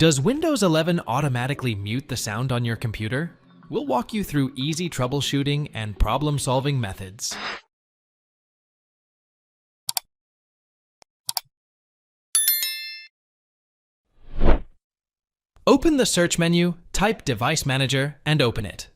Does Windows 11 automatically mute the sound on your computer? We'll walk you through easy troubleshooting and problem-solving methods. Open the search menu, type Device Manager, and open it.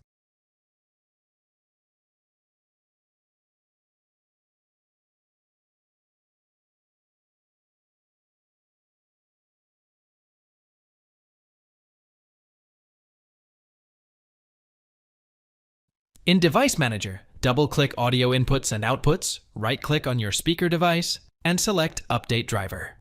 In Device Manager, double-click Audio Inputs and Outputs, right-click on your speaker device, and select Update Driver.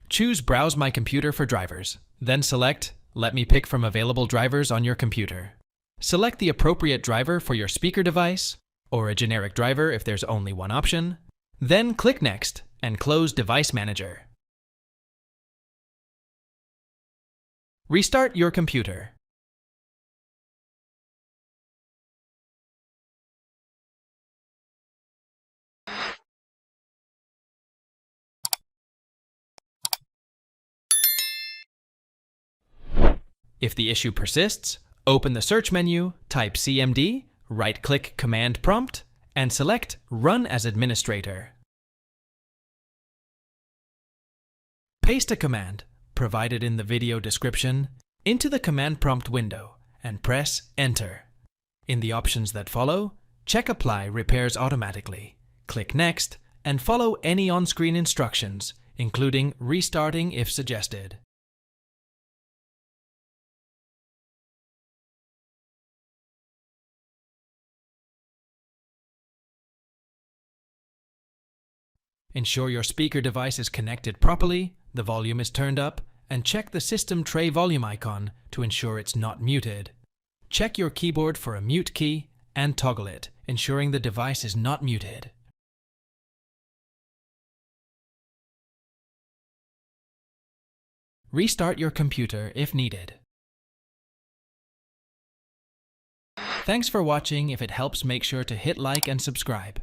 Choose Browse My Computer for drivers, then select Let me pick from available drivers on your computer. Select the appropriate driver for your speaker device, or a generic driver if there's only one option, then click Next and close Device Manager. Restart your computer. If the issue persists, open the search menu, type CMD, right-click Command Prompt, and select Run as Administrator. Paste a command, provided in the video description, into the command prompt window and press Enter. In the options that follow, check Apply Repairs Automatically, click Next, and follow any on-screen instructions, including restarting if suggested. Ensure your speaker device is connected properly, the volume is turned up, and check the system tray volume icon to ensure it's not muted. Check your keyboard for a mute key and toggle it, ensuring the device is not muted. Restart your computer if needed. Thanks for watching. If it helps, make sure to hit like and subscribe.